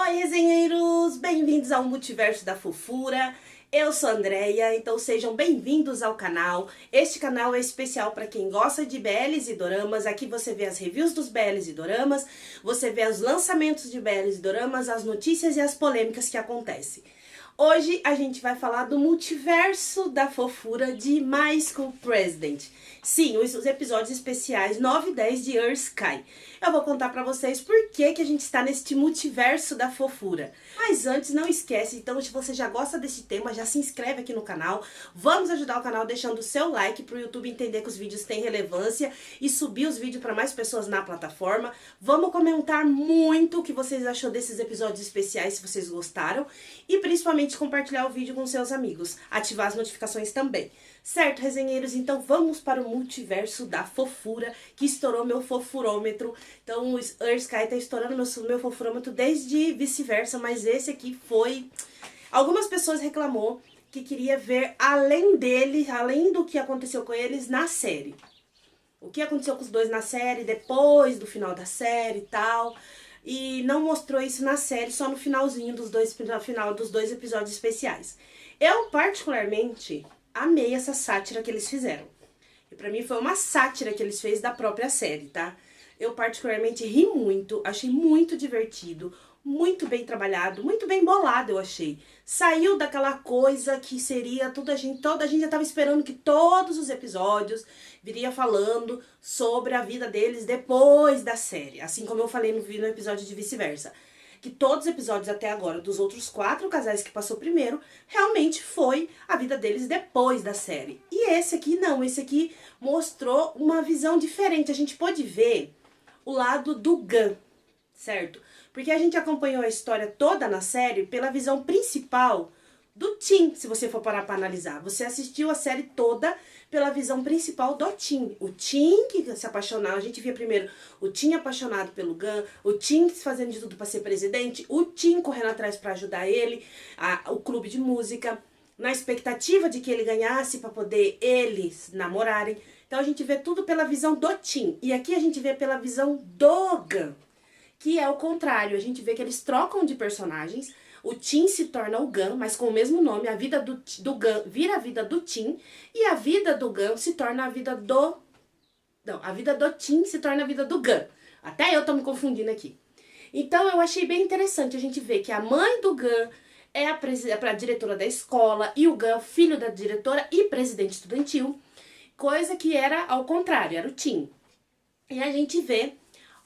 Oi, resenheiros! Bem-vindos ao Multiverso da Fofura. Eu sou a Andreia, então sejam bem-vindos ao canal. Este canal é especial para quem gosta de BLs e doramas. Aqui você vê as reviews dos BLs e doramas, você vê os lançamentos de BLs e doramas, as notícias e as polêmicas que acontecem. Hoje a gente vai falar do multiverso da fofura de My School President. Sim, os episódios especiais 9 e 10 de Earth Sky. Eu vou contar pra vocês por que a gente está neste multiverso da fofura. Mas antes, não esquece, então se você já gosta desse tema, já se inscreve aqui no canal. Vamos ajudar o canal deixando o seu like pro YouTube entender que os vídeos têm relevância e subir os vídeos para mais pessoas na plataforma. Vamos comentar muito o que vocês achou desses episódios especiais, se vocês gostaram. E principalmente compartilhar o vídeo com seus amigos. Ativar as notificações também. Certo, resenheiros? Então vamos para o multiverso da fofura, que estourou meu fofurômetro. Então o Earth Sky tá estourando meu fofurômetro desde vice-versa, mas esse aqui foi... Algumas pessoas reclamou que queria ver além dele, além do que aconteceu com eles na série. O que aconteceu com os dois na série, depois do final da série e tal... E não mostrou isso na série, só no finalzinho dos dois episódios especiais. Eu, particularmente, amei essa sátira que eles fizeram. E pra mim foi uma sátira que eles fez da própria série, tá? Eu, particularmente, ri muito, achei muito divertido, muito bem trabalhado, muito bem bolado, eu achei. Saiu daquela coisa que seria toda a gente já tava esperando que todos os episódios viria falando sobre a vida deles depois da série. Assim como eu falei no episódio de vice-versa. Que todos os episódios até agora, dos outros 4 casais que passou primeiro, realmente foi a vida deles depois da série. E esse aqui não, esse aqui mostrou uma visão diferente. A gente pôde ver o lado do Gun, certo? Porque a gente acompanhou a história toda na série pela visão principal do Tim, se você for parar para analisar. Você assistiu a série toda pela visão principal do Tim. O Tim que se apaixonava, a gente via primeiro o Tim apaixonado pelo Gun, o Tim fazendo de tudo para ser presidente, o Tim correndo atrás para ajudar ele, o clube de música, na expectativa de que ele ganhasse para poder eles namorarem. Então a gente vê tudo pela visão do Tim. E aqui a gente vê pela visão do Gun, que é o contrário. A gente vê que eles trocam de personagens. O Tim se torna o Gun, mas com o mesmo nome. A vida do Gun vira a vida do Tim. E a vida do Gun se torna a vida do... Não, a vida do Tim se torna a vida do Gun. Até eu tô me confundindo aqui. Então eu achei bem interessante a gente ver que a mãe do Gun é a diretora da escola. E o Gun é o filho da diretora e presidente estudantil. Coisa que era ao contrário, era o Tim. E a gente vê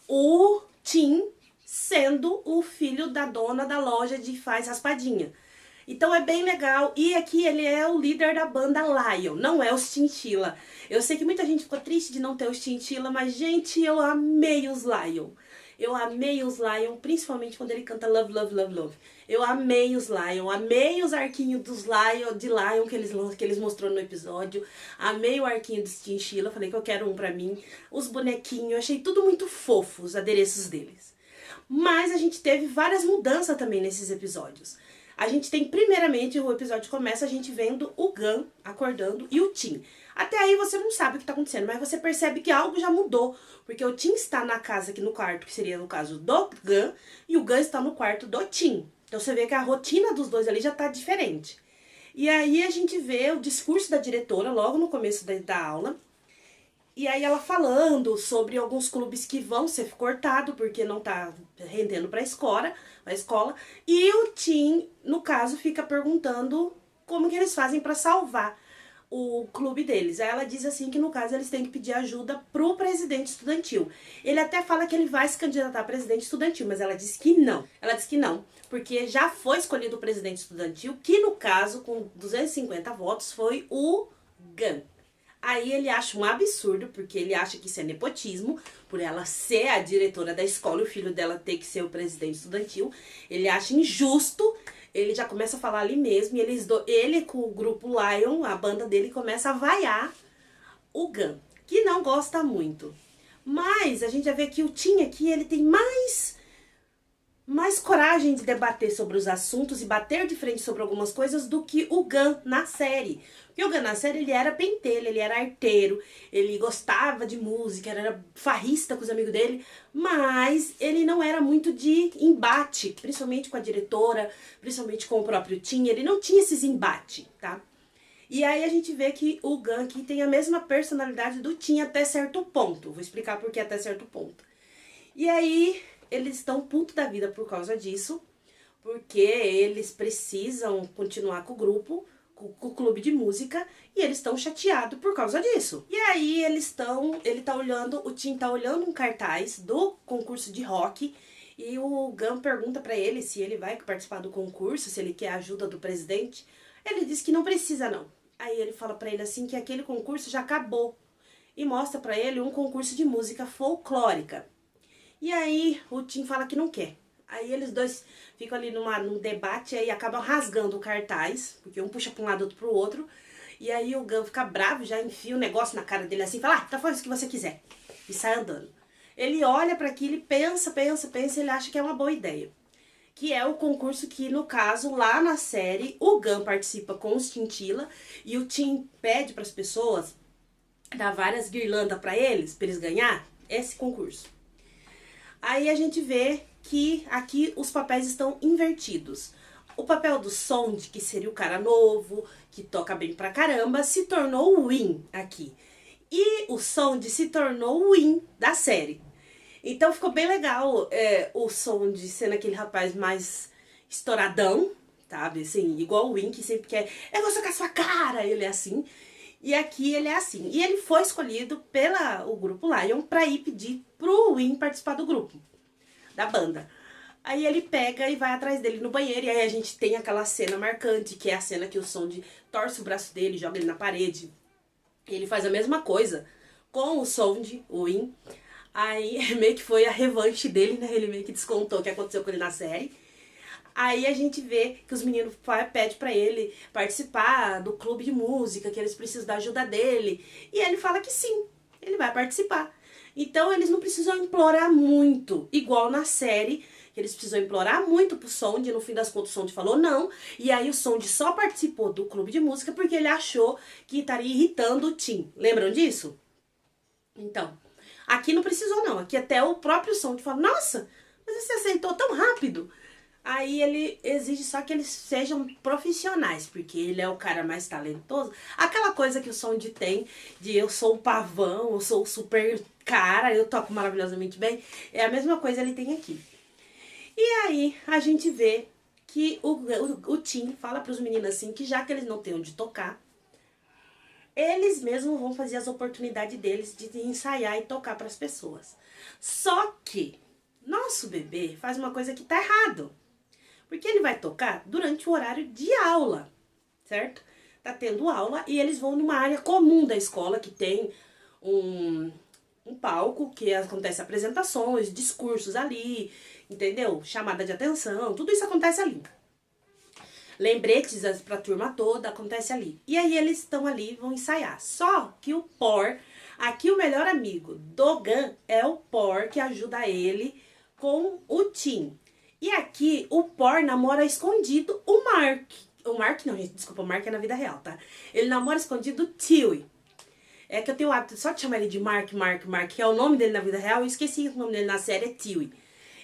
o Tim sendo o filho da dona da loja de faz raspadinha. Então é bem legal. E aqui ele é o líder da banda Lion, não é os Chinchilla. Eu sei que muita gente ficou triste de não ter os Chinchilla, mas gente, eu amei os Lion. Eu amei os Lion, principalmente quando ele canta Love, Love, Love, Love. Eu amei os Lion, amei os arquinhos dos Lion, de Lion que eles mostrou no episódio. Amei o arquinho dos Chinchilla, falei que eu quero um pra mim. Os bonequinhos, achei tudo muito fofo, os adereços deles. Mas a gente teve várias mudanças também nesses episódios. A gente tem, primeiramente, o episódio começa a gente vendo o Gun acordando e o Tim. Até aí você não sabe o que tá acontecendo, mas você percebe que algo já mudou. Porque o Tim está na casa aqui no quarto, que seria no caso do Gun, e o Gun está no quarto do Tim. Então você vê que a rotina dos dois ali já tá diferente. E aí a gente vê o discurso da diretora logo no começo da aula. E aí ela falando sobre alguns clubes que vão ser cortados porque não tá rendendo pra escola. E o Tim, no caso, fica perguntando como que eles fazem pra salvar o clube deles. Aí ela diz assim que no caso eles têm que pedir ajuda pro presidente estudantil. Ele até fala que ele vai se candidatar a presidente estudantil, mas ela diz que não. Ela diz que não, porque já foi escolhido o presidente estudantil, que no caso, com 250 votos, foi o Gun. Aí ele acha um absurdo, porque ele acha que isso é nepotismo, por ela ser a diretora da escola e o filho dela ter que ser o presidente estudantil. Ele acha injusto, ele já começa a falar ali mesmo, e ele com o grupo Lion, a banda dele, começa a vaiar o Gun, que não gosta muito. Mas a gente já vê que o Tim aqui, ele tem mais mais coragem de debater sobre os assuntos e bater de frente sobre algumas coisas do que o Gun na série. Porque o Gun na série, ele era pentelho, ele era arteiro, ele gostava de música, era farrista com os amigos dele, mas ele não era muito de embate, principalmente com a diretora, principalmente com o próprio Tim, ele não tinha esses embates, tá? E aí a gente vê que o Gun aqui tem a mesma personalidade do Tim até certo ponto. Vou explicar por que até certo ponto. E aí eles estão puto da vida por causa disso, porque eles precisam continuar com o grupo, com o clube de música, e eles estão chateados por causa disso. E aí o Tim tá olhando um cartaz do concurso de rock, e o Gun pergunta pra ele se ele vai participar do concurso, se ele quer a ajuda do presidente. Ele diz que não precisa não. Aí ele fala pra ele assim que aquele concurso já acabou, e mostra pra ele um concurso de música folclórica. E aí o Tim fala que não quer. Aí eles dois ficam ali num debate e aí acabam rasgando o cartaz, porque um puxa pra um lado, outro pro outro. E aí o Gun fica bravo, já enfia o negócio na cara dele assim, fala, tá, faz o que você quiser. E sai andando. Ele olha pra aquilo e pensa, ele acha que é uma boa ideia. Que é o concurso que, no caso, lá na série, o Gun participa com os Tintila e o Tim pede pras pessoas dar várias guirlandas pra eles ganhar esse concurso. Aí a gente vê que aqui os papéis estão invertidos. O papel do Sondy, que seria o cara novo, que toca bem pra caramba, se tornou o Win aqui. E o Sondy se tornou o Win da série. Então ficou bem legal o Sondy sendo aquele rapaz mais estouradão, sabe? Assim, igual o Win, que sempre quer, eu vou socar sua cara, ele é assim. E aqui ele é assim. E ele foi escolhido pelo grupo Lion pra ir pedir pro Win participar do grupo, da banda. Aí ele pega e vai atrás dele no banheiro. E aí a gente tem aquela cena marcante, que é a cena que o Sondy torce o braço dele, joga ele na parede. E ele faz a mesma coisa com o Sondy, o Win. Aí meio que foi a revanche dele, né? Ele meio que descontou o que aconteceu com ele na série. Aí a gente vê que os meninos pedem pra ele participar do clube de música, que eles precisam da ajuda dele. E ele fala que sim, ele vai participar. Então eles não precisam implorar muito, igual na série, que eles precisam implorar muito pro Sondy, e no fim das contas o Sondy falou não. E aí o Sondy só participou do clube de música porque ele achou que estaria irritando o Tim. Lembram disso? Então, aqui não precisou não, aqui até o próprio Sondy fala, nossa, mas você aceitou tão rápido. Aí ele exige só que eles sejam profissionais, porque ele é o cara mais talentoso. Aquela coisa que o Sondy tem, de eu sou o pavão, eu sou o super cara, eu toco maravilhosamente bem, é a mesma coisa ele tem aqui. E aí a gente vê que o Tim fala pros meninos assim, que já que eles não têm onde tocar, eles mesmos vão fazer as oportunidades deles de ensaiar e tocar pras pessoas. Só que nosso bebê faz uma coisa que tá errado. Porque ele vai tocar durante o horário de aula, certo? Tá tendo aula e eles vão numa área comum da escola que tem um palco que acontece apresentações, discursos ali, entendeu? Chamada de atenção, tudo isso acontece ali. Lembretes pra turma toda, acontece ali. E aí eles estão ali, vão ensaiar. Só que o Por, aqui o melhor amigo do Gun é o Por, que ajuda ele com o Tim. E aqui, o Por namora escondido o Mark. O Mark não, gente, desculpa, o Mark é na vida real, tá? Ele namora escondido o Tilly. É que eu tenho o hábito só de chamar ele de Mark, que é o nome dele na vida real. Eu esqueci o nome dele na série, é Tilly.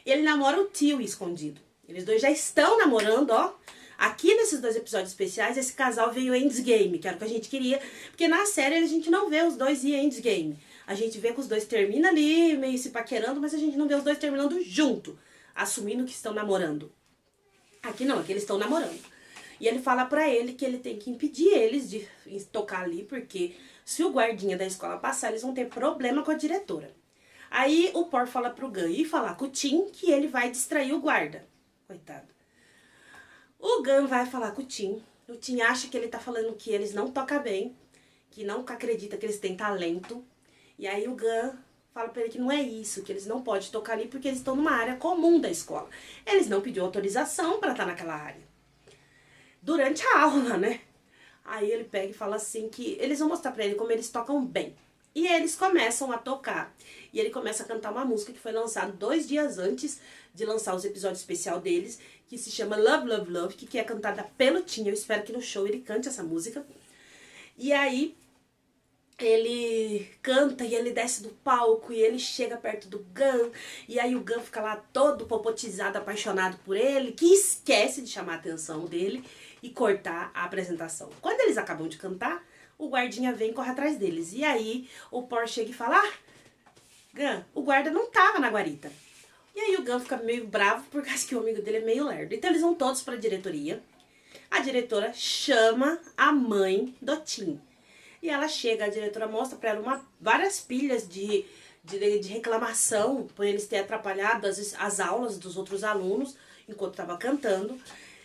Ele namora o Tilly escondido. Eles dois já estão namorando, ó. Aqui nesses dois episódios especiais, esse casal veio endgame, que era o que a gente queria. Porque na série a gente não vê os dois em endgame. A gente vê que os dois terminam ali, meio se paquerando, mas a gente não vê os dois terminando junto, assumindo que estão namorando. Aqui não, aqui eles estão namorando. E ele fala pra ele que ele tem que impedir eles de tocar ali, porque se o guardinha da escola passar, eles vão ter problema com a diretora. Aí o Por fala pro Gun ir falar com o Tim que ele vai distrair o guarda. Coitado. O Gun vai falar com o Tim acha que ele tá falando que eles não tocam bem, que não acredita que eles têm talento. E aí o Gun fala pra ele que não é isso, que eles não podem tocar ali porque eles estão numa área comum da escola. Eles não pediu autorização pra estar naquela área. Durante a aula, né? Aí ele pega e fala assim que eles vão mostrar pra ele como eles tocam bem. E eles começam a tocar. E ele começa a cantar uma música que foi lançada 2 dias antes de lançar os episódios especial deles, que se chama Love, Love, Love, que é cantada pelo Tim. Eu espero que no show ele cante essa música. E aí ele canta e ele desce do palco e ele chega perto do Gun. E aí o Gun fica lá todo popotizado, apaixonado por ele, que esquece de chamar a atenção dele e cortar a apresentação. Quando eles acabam de cantar, o guardinha vem e corre atrás deles. E aí o Por chega e fala: ah, Gun, o guarda não tava na guarita. E aí o Gun fica meio bravo por causa que o amigo dele é meio lerdo. Então eles vão todos pra diretoria. A diretora chama a mãe do Tim. E ela chega, a diretora mostra pra ela várias pilhas de reclamação por eles terem atrapalhado as aulas dos outros alunos enquanto estava cantando.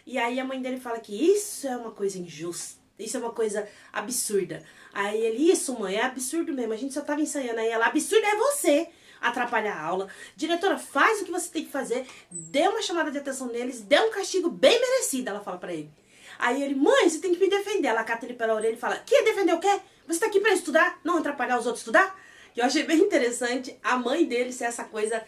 E aí a mãe dele fala que isso é uma coisa injusta, isso é uma coisa absurda. Aí ele: isso, mãe, é absurdo mesmo, a gente só tava ensaiando. Aí ela: absurdo é você atrapalhar a aula. Diretora, faz o que você tem que fazer, dê uma chamada de atenção neles, dê um castigo bem merecido, ela fala pra ele. Aí ele: mãe, você tem que me defender. Ela cata ele pela orelha e fala: que defender o quê? Você tá aqui pra estudar, não atrapalhar os outros estudar? E eu achei bem interessante a mãe dele ser essa coisa,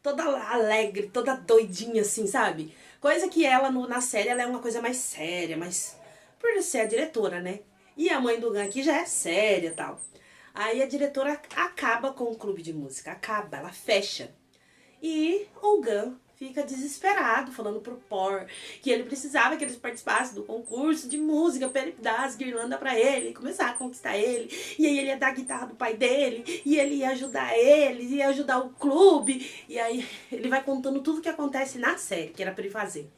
toda alegre, toda doidinha assim, sabe? Coisa que ela, na série, ela é uma coisa mais séria, mas por ser a diretora, né? E a mãe do Gun aqui já é séria e tal. Aí a diretora acaba com o clube de música, ela fecha. E o Gun fica desesperado, falando pro Por que ele precisava que eles participassem do concurso de música pra ele dar as guirlandas pra ele, começar a conquistar ele. E aí ele ia dar a guitarra do pai dele, e ele ia ajudar eles, ia ajudar o clube. E aí ele vai contando tudo que acontece na série, que era pra ele fazer.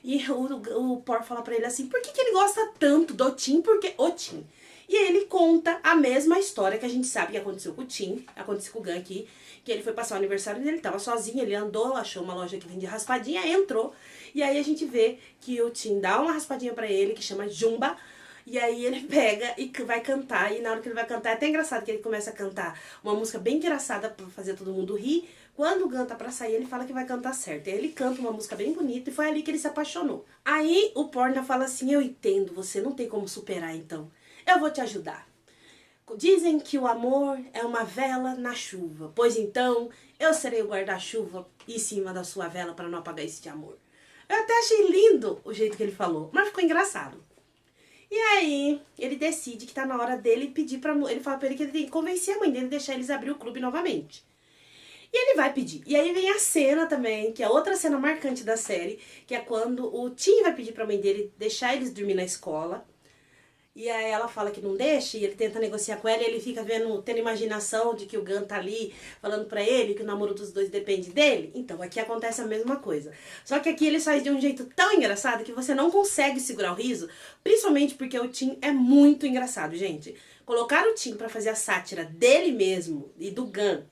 E o Por fala pra ele assim: por que ele gosta tanto do Tim? Porque o Tim. E aí ele conta a mesma história que a gente sabe que aconteceu com o Tim, aconteceu com o Gun aqui, que ele foi passar o aniversário dele, tava sozinho, ele andou, achou uma loja que vendia raspadinha, entrou, e aí a gente vê que o Tim dá uma raspadinha pra ele, que chama Jumba, e aí ele pega e vai cantar, e na hora que ele vai cantar, é até engraçado que ele começa a cantar uma música bem engraçada pra fazer todo mundo rir. Quando o Gun tá pra sair, ele fala que vai cantar certo. E aí ele canta uma música bem bonita e foi ali que ele se apaixonou. Aí o Porna fala assim: eu entendo, você não tem como superar então. Eu vou te ajudar. Dizem que o amor é uma vela na chuva. Pois então, eu serei o guarda-chuva em cima da sua vela para não apagar esse amor. Eu até achei lindo o jeito que ele falou, mas ficou engraçado. E aí, ele decide que tá na hora dele pedir pra... Ele fala pra ele que ele tem que convencer a mãe dele e deixar eles abrir o clube novamente. E ele vai pedir. E aí vem a cena também, que é outra cena marcante da série, que é quando o Tim vai pedir pra mãe dele deixar eles dormir na escola. E aí ela fala que não deixa, e ele tenta negociar com ela, e ele fica tendo imaginação de que o Gun tá ali falando pra ele que o namoro dos dois depende dele. Então aqui acontece a mesma coisa. Só que aqui ele faz de um jeito tão engraçado que você não consegue segurar o riso, principalmente porque o Tim é muito engraçado, gente. Colocar o Tim pra fazer a sátira dele mesmo e do Gun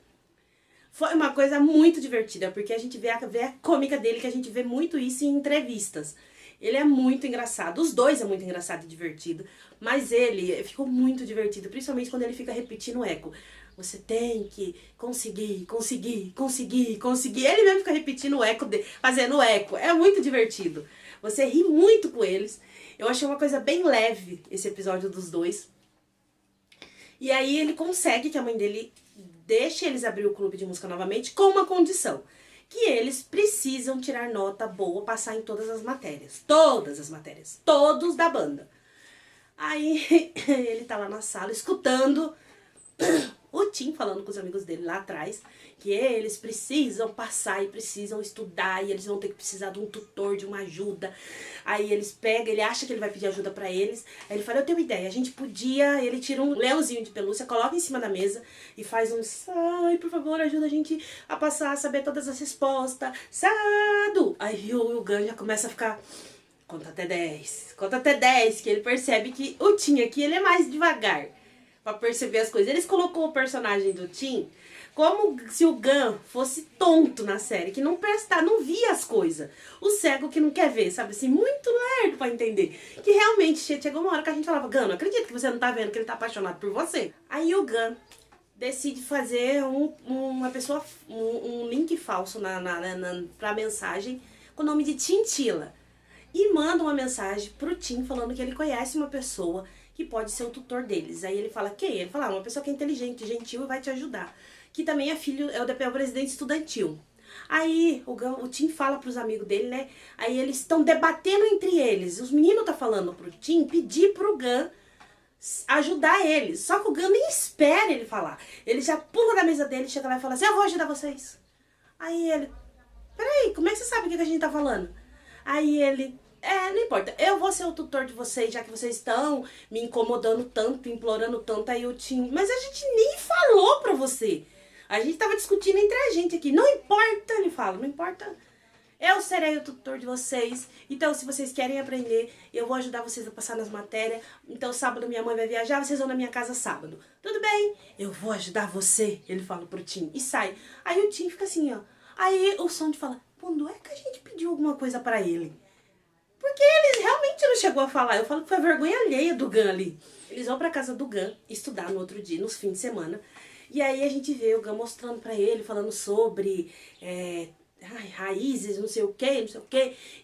foi uma coisa muito divertida, porque a gente vê a cômica dele, que a gente vê muito isso em entrevistas. Ele é muito engraçado, os dois é muito engraçado e divertido, mas ele ficou muito divertido, principalmente quando ele fica repetindo o eco. Você tem que conseguir, conseguir, conseguir, conseguir. Ele mesmo fica repetindo o eco, fazendo o eco. É muito divertido. Você ri muito com eles. Eu achei uma coisa bem leve esse episódio dos dois. E aí ele consegue que a mãe dele deixe eles abrir o clube de música novamente com uma condição: que eles precisam tirar nota boa, passar em todas as matérias. Todas as matérias. Todos da banda. Aí ele tá lá na sala escutando o Tim falando com os amigos dele lá atrás que eles precisam passar e precisam estudar e eles vão ter que precisar de um tutor, de uma ajuda. Aí eles pegam, ele acha que ele vai pedir ajuda pra eles. Aí ele fala: eu tenho uma ideia, a gente podia... Ele tira um leãozinho de pelúcia, coloca em cima da mesa e faz um... Ai, por favor, ajuda a gente a passar, a saber todas as respostas. Sado! Aí o Gun já começa a ficar... Conta até 10. Conta até 10, que ele percebe que o Tim aqui, ele é mais devagar pra perceber as coisas. Eles colocou o personagem do Tim como se o Gun fosse tonto na série, que não via as coisas. O cego que não quer ver, sabe assim, muito lerdo pra entender. Que realmente chegou uma hora que a gente falava: Gun, não acredito que você não tá vendo que ele tá apaixonado por você. Aí o Gun decide fazer um link falso pra mensagem com o nome de Tintila. E manda uma mensagem pro Tim falando que ele conhece uma pessoa que pode ser o tutor deles. Aí ele fala, quem? Ele fala, uma pessoa que é inteligente, gentil e vai te ajudar. Que também é filho, é o presidente estudantil. Aí o Tim fala pros amigos dele, né? Aí eles estão debatendo entre eles. Os meninos tá falando pro Tim pedir pro Gun ajudar eles. Só que o Gun nem espera ele falar. Ele já pula da mesa dele, chega lá e fala assim, eu vou ajudar vocês. Aí ele, peraí, como é que você sabe o que a gente tá falando? Aí ele, não importa, eu vou ser o tutor de vocês, já que vocês estão me incomodando tanto, implorando tanto. Aí o Tim, mas a gente nem falou pra você. A gente tava discutindo entre a gente aqui. Não importa, ele fala, não importa. Eu serei o tutor de vocês. Então, se vocês querem aprender, eu vou ajudar vocês a passar nas matérias. Então, sábado minha mãe vai viajar, vocês vão na minha casa sábado. Tudo bem? Eu vou ajudar você, ele fala pro Tim. E sai. Aí o Tim fica assim, ó. Aí o Sandy fala, quando é que a gente pediu alguma coisa pra ele? Porque ele realmente não chegou a falar. Eu falo que foi vergonha alheia do Gun ali. Eles vão pra casa do Gun estudar no outro dia, nos fins de semana. E aí a gente vê o Gun mostrando pra ele, falando sobre raízes, não sei o que,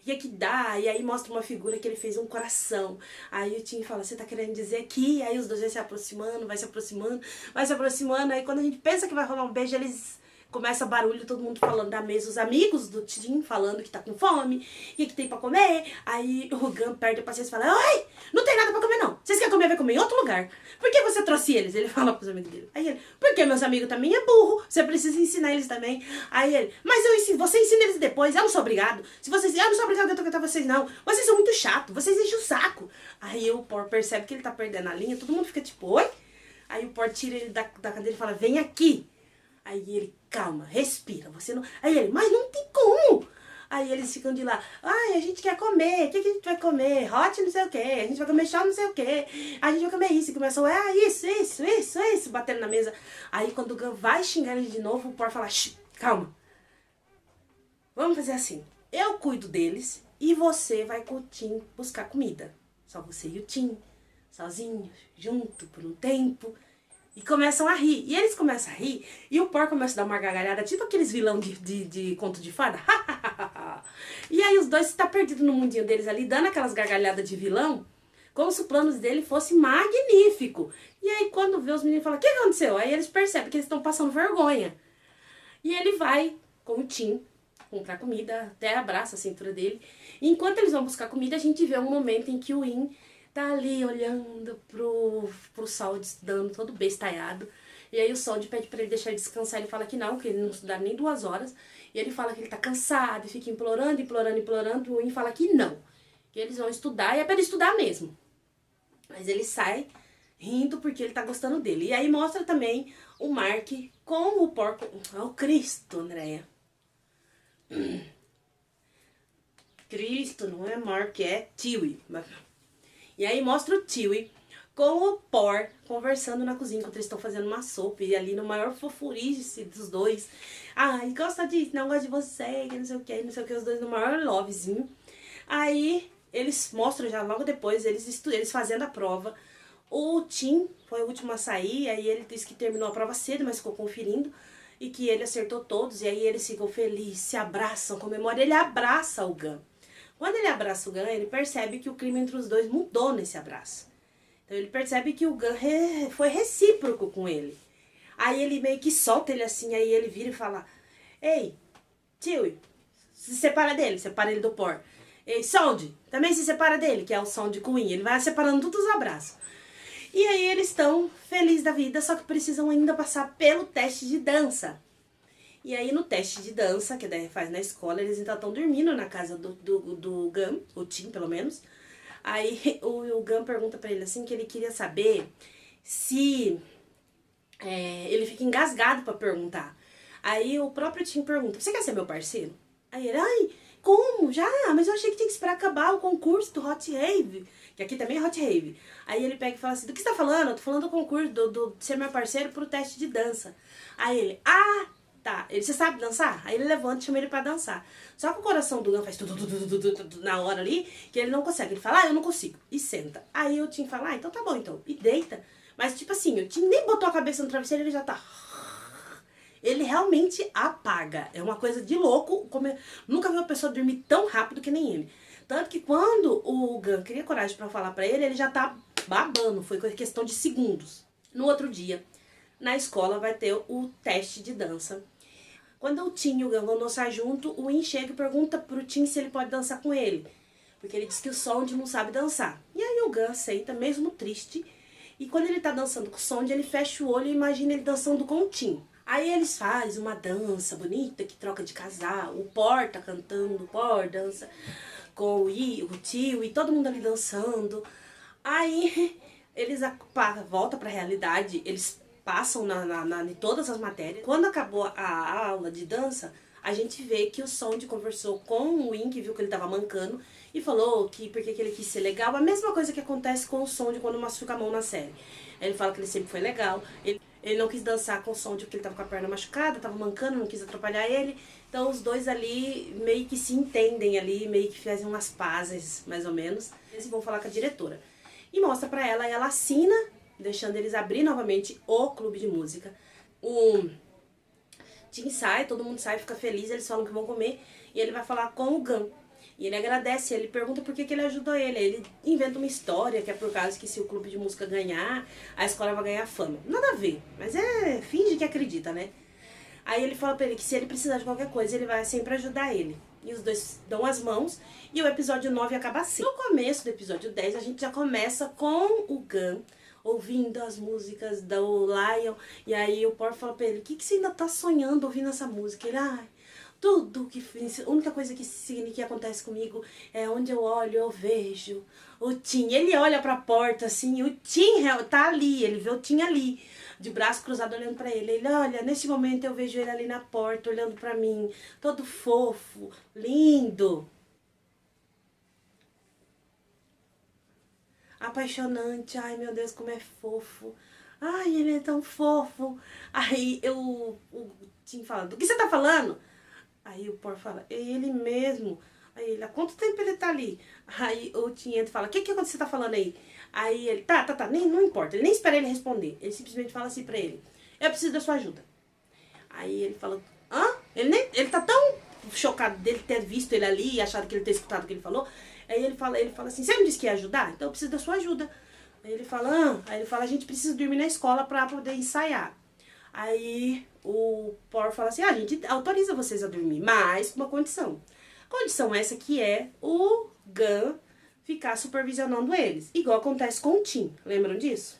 e é que dá, e aí mostra uma figura que ele fez um coração. Aí o Tim fala, você tá querendo dizer aqui? Aí os dois vão se aproximando, vai se aproximando, aí quando a gente pensa que vai rolar um beijo, eles... Começa barulho, todo mundo falando da mesa, os amigos do Tim falando que tá com fome e que tem pra comer. Aí o Gun perde a paciência e fala, oi, não tem nada pra comer não. Vocês querem comer, vai comer em outro lugar. Por que você trouxe eles? Ele fala pros amigos dele. Aí ele, porque meus amigos também é burro, você precisa ensinar eles também. Aí ele, mas eu ensino, você ensina eles depois, eu não sou obrigado. Se vocês, eu não sou obrigado a cantar vocês não. Vocês são muito chatos, vocês enchem o saco. Aí o Por percebe que ele tá perdendo a linha, todo mundo fica tipo, oi? Aí o Por tira ele da cadeira e fala, vem aqui. Aí ele, calma, respira, você não... Aí ele, mas não tem como! Aí eles ficam de lá, ai, a gente quer comer, o que a gente vai comer? Hot não sei o que, a gente vai comer chá não sei o que, a gente vai comer isso. E começou, isso, batendo na mesa. Aí quando o Gun vai xingar ele de novo, o Por fala, calma, vamos fazer assim, eu cuido deles e você vai com o Tim buscar comida. Só você e o Tim, sozinhos, junto, por um tempo... E começam a rir. E eles começam a rir. E o Por começa a dar uma gargalhada. Tipo aqueles vilão de conto de fada. E aí os dois estão perdidos no mundinho deles ali. Dando aquelas gargalhadas de vilão. Como se o plano dele fosse magnífico. E aí quando vê os meninos falam, o que aconteceu? Aí eles percebem que eles estão passando vergonha. E ele vai com o Tim comprar comida. Até abraça a cintura dele. E enquanto eles vão buscar comida, a gente vê um momento em que o In... tá ali olhando pro Sol estudando, todo bestalhado. E aí o Sol pede pra ele deixar ele descansar. Ele fala que ele não estudar nem 2 horas. E ele fala que ele tá cansado e fica implorando. O In fala que não. Que eles vão estudar e é pra ele estudar mesmo. Mas ele sai rindo porque ele tá gostando dele. E aí mostra também o Mark com o porco. Oh, Cristo, Andréia. Cristo, não é Mark, é Tiwi. E aí mostra o Tiwi com o Por conversando na cozinha enquanto eles estão fazendo uma sopa. E ali no maior fofurice dos dois. Ai, gosta disso, não gosta de você, que não sei o que, os dois no maior lovezinho. Aí eles mostram já logo depois, eles fazendo a prova. O Tim foi o último a sair, aí ele disse que terminou a prova cedo, mas ficou conferindo. E que ele acertou todos, e aí eles ficam felizes, se abraçam, comemoram. Ele abraça o Gun. Quando ele abraça o Gun, ele percebe que o clima entre os dois mudou nesse abraço. Então ele percebe que o Gun foi recíproco com ele. Aí ele meio que solta ele assim, aí ele vira e fala, ei, Tiwi, se separa dele, separa ele do Por. Ei, Sound, também se separa dele, que é o Sound com o In. Ele vai separando todos os abraços. E aí eles estão felizes da vida, só que precisam ainda passar pelo teste de dança. E aí no teste de dança, que daí faz na escola, eles ainda estão dormindo na casa do Gun, o Tim pelo menos. Aí o Gun pergunta pra ele assim, que ele queria saber se ele fica engasgado pra perguntar. Aí o próprio Tim pergunta, você quer ser meu parceiro? Aí ele, ai, como? Já? Mas eu achei que tinha que esperar acabar o concurso do Hot Rave, que aqui também é Hot Rave. Aí ele pega e fala assim, do que você tá falando? Eu tô falando do concurso, de ser meu parceiro pro teste de dança. Aí ele, tá, você sabe dançar? Aí ele levanta e chama ele pra dançar. Só que o coração do Gun faz tudo na hora ali, que ele não consegue. Ele fala, eu não consigo. E senta. Aí o Tim fala, então tá bom, então. E deita. Mas tipo assim, o Tim nem botou a cabeça no travesseiro, ele já tá... Ele realmente apaga. É uma coisa de louco. Nunca vi uma pessoa dormir tão rápido que nem ele. Tanto que quando o Gun cria coragem pra falar pra ele, ele já tá babando, foi questão de segundos. No outro dia, na escola vai ter o teste de dança. Quando o Tim e o Gun vão dançar junto, o Win chega e pergunta pro Tim se ele pode dançar com ele. Porque ele diz que o Sondy não sabe dançar. E aí o Gun aceita, mesmo triste. E quando ele tá dançando com o Sondy, ele fecha o olho e imagina ele dançando com o Tim. Aí eles fazem uma dança bonita, que troca de casal. O Por tá cantando, o Por dança com o tio e todo mundo ali dançando. Aí eles voltam pra realidade, eles passam em todas as matérias. Quando acabou a aula de dança, a gente vê que o Sondy conversou com o Win, que viu que ele tava mancando, e falou que porque que ele quis ser legal. A mesma coisa que acontece com o Sondy quando machuca a mão na série. Ele fala que ele sempre foi legal, ele não quis dançar com o Sondy porque ele tava com a perna machucada, tava mancando, não quis atrapalhar ele. Então os dois ali meio que se entendem ali, meio que fazem umas pazes, mais ou menos. Eles vão falar com a diretora. E mostra pra ela, e ela assina, deixando eles abrir novamente o clube de música. O Tim sai, todo mundo sai, fica feliz, eles falam que vão comer, e ele vai falar com o Gun. E ele agradece, ele pergunta por que ele ajudou ele. Ele inventa uma história que é por causa que se o clube de música ganhar, a escola vai ganhar fama. Nada a ver, mas finge que acredita, né? Aí ele fala pra ele que se ele precisar de qualquer coisa, ele vai sempre ajudar ele. E os dois dão as mãos e o episódio 9 acaba assim. No começo do episódio 10, a gente já começa com o Gun ouvindo as músicas do Lion. E aí o Por fala pra ele, o que você ainda tá sonhando ouvindo essa música? Ele, tudo que... A única coisa que acontece comigo é onde eu olho, eu vejo o Tim. Ele olha pra porta assim, o Tim tá ali, ele vê o Tim ali, de braço cruzado olhando pra ele. Ele, olha, neste momento eu vejo ele ali na porta, olhando pra mim, todo fofo, lindo, apaixonante. Ai, meu Deus, como é fofo. Ai, ele é tão fofo. Aí o Tim fala, do que você tá falando? Aí o Por fala, é ele mesmo. Aí ele, há quanto tempo ele tá ali? Aí o Tim entra e fala, o que você tá falando aí? Aí ele, tá, não importa. Ele nem espera ele responder. Ele simplesmente fala assim pra ele, eu preciso da sua ajuda. Aí ele fala, hã? Ele tá tão chocado dele ter visto ele ali e achado que ele ter escutado o que ele falou. Aí ele fala assim, você não disse que ia ajudar? Então eu preciso da sua ajuda. Aí ele fala, Aí ele fala, a gente precisa dormir na escola pra poder ensaiar. Aí o Por fala assim, a gente autoriza vocês a dormir, mas com uma condição. Condição essa que é o Gun ficar supervisionando eles, igual acontece com o Tim, lembram disso?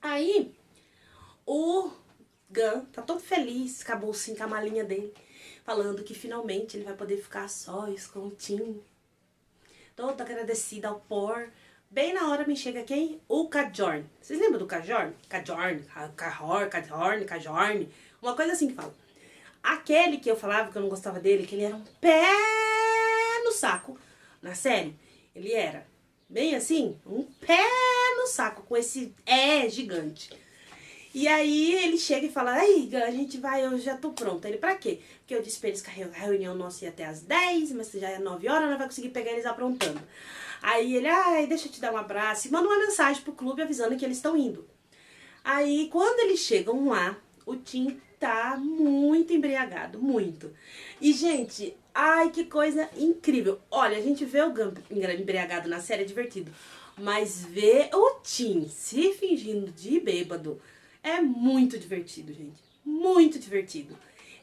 Aí o Gun tá todo feliz, acabou sim com a malinha dele, falando que finalmente ele vai poder ficar sós com o Tim. Todo agradecido ao Por. Bem na hora me chega quem? O Cajorn. Vocês lembram do Cajorn? Cajorn. Uma coisa assim que fala. Aquele que eu falava que eu não gostava dele, que ele era um pé no saco na série. Ele era bem assim, um pé no saco, com esse gigante. E aí ele chega e fala, aí, a gente vai, eu já tô pronta. Ele, pra quê? Porque eu disse pra eles que a reunião nossa ia até às 10, mas já é 9 horas, não vai conseguir pegar eles aprontando. Aí ele, deixa eu te dar um abraço, e manda uma mensagem pro clube avisando que eles estão indo. Aí, quando eles chegam lá, o Tim tá muito embriagado, muito. E, gente, ai, que coisa incrível. Olha, a gente vê o Gun embriagado na série, é divertido. Mas ver o Tim se fingindo de bêbado é muito divertido, gente. Muito divertido.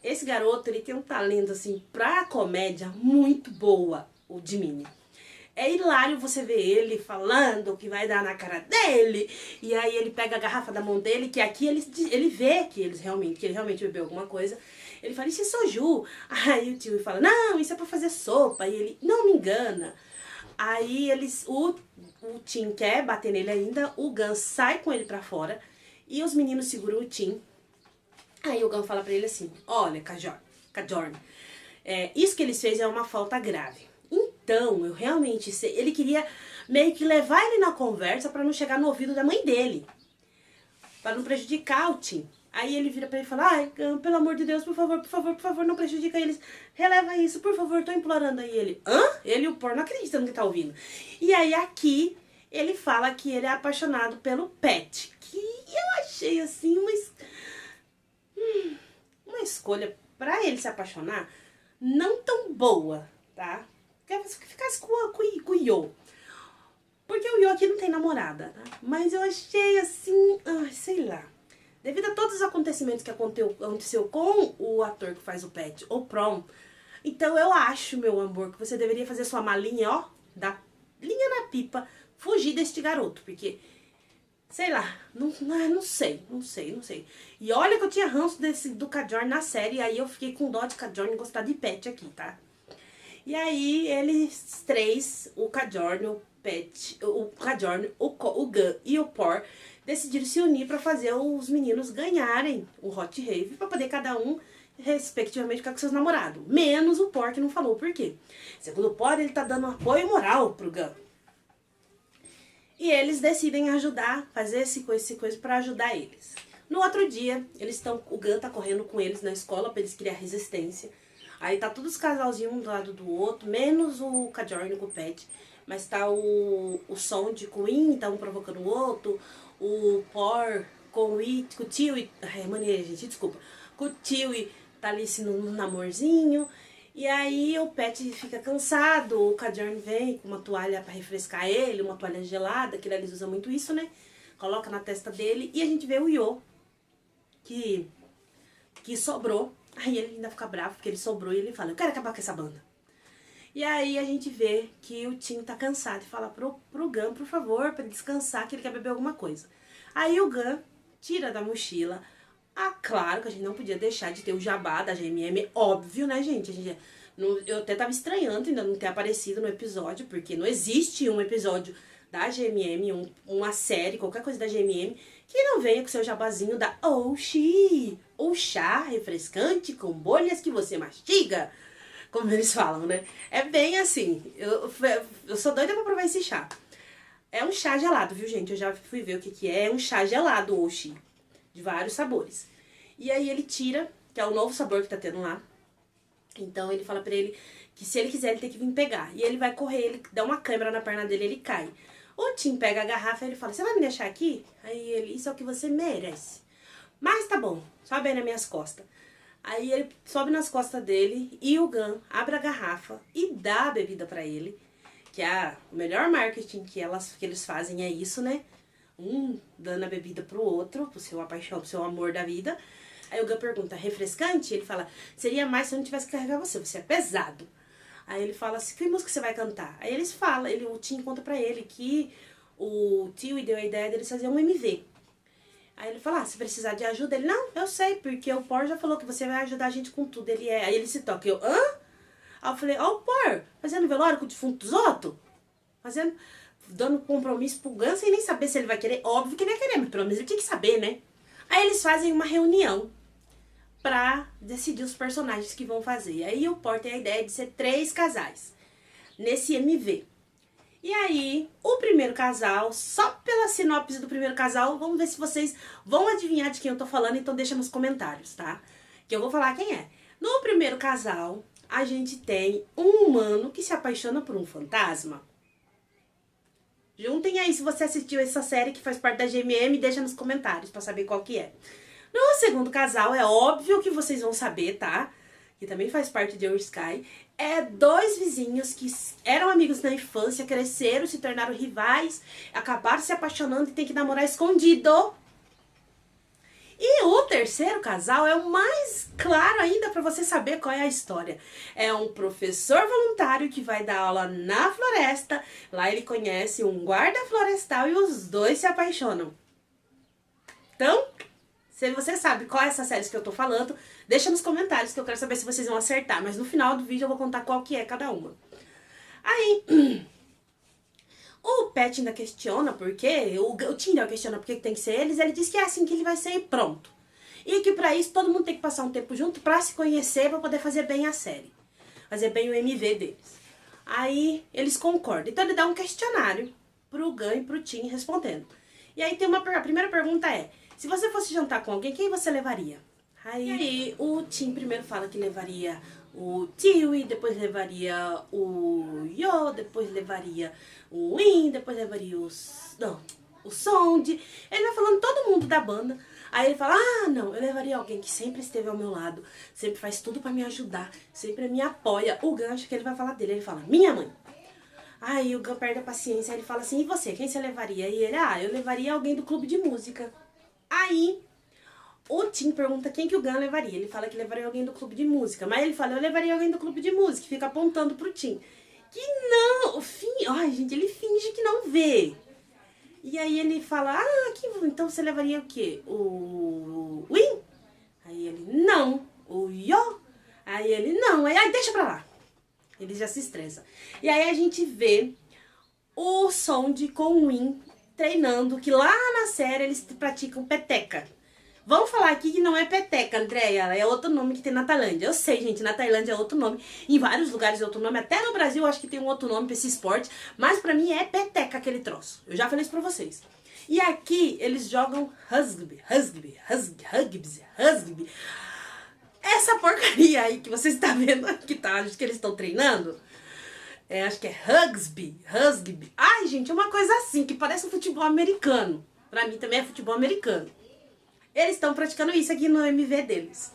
Esse garoto, ele tem um talento, assim, pra comédia muito boa, o Jimmy. É hilário você ver ele falando o que vai dar na cara dele. E aí ele pega a garrafa da mão dele, que aqui ele vê que ele realmente bebeu alguma coisa. Ele fala, isso é soju. Aí o tio fala, não, isso é pra fazer sopa. E ele, não me engana. Aí o Tim quer bater nele ainda, o Gun sai com ele pra fora. E os meninos seguram o Tim. Aí o Gun fala pra ele assim, olha, Cajorn, isso que eles fez é uma falta grave. Então, eu realmente sei, ele queria meio que levar ele na conversa pra não chegar no ouvido da mãe dele. Pra não prejudicar o Tim. Aí ele vira pra ele e fala, ai, pelo amor de Deus, por favor, não prejudica eles. Releva isso, por favor, tô implorando. Aí ele, Ele e o Por não acreditam no que tá ouvindo. E aí aqui, ele fala que ele é apaixonado pelo Pet. Que eu achei assim uma escolha pra ele se apaixonar não tão boa, tá? Quer que ficasse com o Yo. Porque o Yo aqui não tem namorada, né? Mas eu achei assim, sei lá. Devido a todos os acontecimentos que aconteceu com o ator que faz o Pat, o Prom, então eu acho, meu amor, que você deveria fazer sua malinha, ó, da linha na pipa, fugir deste garoto, porque, sei lá, não sei. E olha que eu tinha ranço do Kajorn na série, e aí eu fiquei com dó de Kajorn gostar de Pat aqui, tá? E aí eles três, o Kajorn, o Pat, o Kajorn, o Gun e o Por, decidiram se unir para fazer os meninos ganharem o Hot Rave, para poder cada um, respectivamente, ficar com seus namorados. Menos o Por, que não falou por quê. Segundo o Por, ele tá dando apoio moral pro Gun. E eles decidem ajudar, fazer esse coisa para ajudar eles. No outro dia, o Gun tá correndo com eles na escola para eles criar resistência. Aí tá todos os casalzinhos um do lado do outro, menos o Kajorn com o Pat. Mas tá o Sond com o In, tá um provocando o outro. O Por com o Tio e... Ai, maneira, gente, desculpa. Com o Tio e tá ali num namorzinho. E aí o Pat fica cansado, o Kajorn vem com uma toalha pra refrescar ele, uma toalha gelada, que eles usam muito isso, né? Coloca na testa dele e a gente vê o Yo, que sobrou. Aí ele ainda fica bravo porque ele sobrou e ele fala, eu quero acabar com essa banda. E aí a gente vê que o Tim tá cansado e fala pro Gun, por favor, pra ele descansar, que ele quer beber alguma coisa. Aí o Gun tira da mochila. Claro que a gente não podia deixar de ter o jabá da GMM, óbvio, né, gente? Eu até tava estranhando ainda não ter aparecido no episódio, porque não existe um episódio da GMM, uma série, qualquer coisa da GMM, que não venha com seu jabazinho da Oxi, ou chá refrescante com bolhas que você mastiga, como eles falam, né? É bem assim, eu sou doida pra provar esse chá. É um chá gelado, viu, gente? Eu já fui ver o que é. É um chá gelado, Oxi, de vários sabores. E aí ele tira, que é o novo sabor que tá tendo lá. Então ele fala pra ele que se ele quiser, ele tem que vir pegar. E ele vai correr, ele dá uma câimbra na perna dele, ele cai. O Tim pega a garrafa e ele fala, você vai me deixar aqui? Aí ele, isso é o que você merece. Mas tá bom, sobe aí nas minhas costas. Aí ele sobe nas costas dele e o Gun abre a garrafa e dá a bebida pra ele. Que é o melhor marketing que eles fazem é isso, né? Um dando a bebida pro outro, pro seu paixão, pro seu amor da vida. Aí o Gun pergunta, refrescante? Ele fala, seria mais se eu não tivesse que carregar você é pesado. Aí ele fala assim, que música você vai cantar? Aí eles falam, o Tim conta pra ele que o tio deu a ideia deles fazer um MV. Aí ele fala, se precisar de ajuda, ele, não, eu sei, porque o Por já falou que você vai ajudar a gente com tudo. Aí ele se toca, eu, hã? Aí eu falei, ó, o Por, fazendo velório com o defunto dos outros? Dando compromisso pro Gun sem nem saber se ele vai querer. Óbvio que ele ia querer, mas pelo menos ele tinha que saber, né? Aí eles fazem uma reunião pra decidir os personagens que vão fazer. Aí o Por tem a ideia de ser 3 casais nesse MV. E aí, o primeiro casal, só pela sinopse do primeiro casal, vamos ver se vocês vão adivinhar de quem eu tô falando, então deixa nos comentários, tá? Que eu vou falar quem é. No primeiro casal, a gente tem um humano que se apaixona por um fantasma. Juntem aí se você assistiu essa série que faz parte da GMM, deixa nos comentários pra saber qual que é. No segundo casal, é óbvio que vocês vão saber, tá? Que também faz parte de Your Sky. É 2 vizinhos que eram amigos na infância, cresceram, se tornaram rivais, acabaram se apaixonando e tem que namorar escondido. E o terceiro casal é o mais claro ainda pra você saber qual é a história. É um professor voluntário que vai dar aula na floresta. Lá ele conhece um guarda florestal e os dois se apaixonam. Então, se você sabe qual é essa série que eu tô falando, deixa nos comentários que eu quero saber se vocês vão acertar. Mas no final do vídeo eu vou contar qual que é cada uma. Aí, o Pat ainda questiona por quê, o Tinder questiona por que tem que ser eles, ele diz que é assim que ele vai ser e pronto. E que pra isso todo mundo tem que passar um tempo junto pra se conhecer, pra poder fazer bem a série. Fazer bem o MV deles. Aí eles concordam. Então ele dá um questionário pro Gun e pro Tim respondendo. E aí tem a primeira pergunta é, se você fosse jantar com alguém, quem você levaria? Aí o Tim primeiro fala que levaria o Tiwi, depois levaria o Yo, depois levaria o In, depois levaria o Sond. Ele vai falando todo mundo da banda. Aí ele fala, não, eu levaria alguém que sempre esteve ao meu lado, sempre faz tudo pra me ajudar, sempre me apoia. O Gun acha que ele vai falar dele, ele fala, minha mãe. Aí o Gun perde a paciência, ele fala assim, e você, quem você levaria? E ele, eu levaria alguém do clube de música. Aí o Tim pergunta quem que o Gun levaria. Ele fala que levaria alguém do clube de música. Mas ele fala, eu levaria alguém do clube de música. Fica apontando pro Tim. Que não, ai gente, ele finge que não vê. E aí ele fala, então você levaria o quê? O Win? Aí ele, não. O Yo? Aí ele, não. Aí deixa pra lá. Ele já se estressa. E aí a gente vê o Sondy com o Win treinando, que lá na série eles praticam peteca. Vamos falar aqui que não é peteca, Andréia, é outro nome que tem na Tailândia. Eu sei, gente, na Tailândia é outro nome, em vários lugares é outro nome, até no Brasil eu acho que tem um outro nome pra esse esporte, mas pra mim é peteca aquele troço. Eu já falei isso pra vocês. E aqui eles jogam rugby. Essa porcaria aí que você está vendo que acho que eles estão treinando, acho que é rugby. Ai, gente, é uma coisa assim, que parece um futebol americano. Pra mim também é futebol americano. Eles estão praticando isso aqui no MV deles.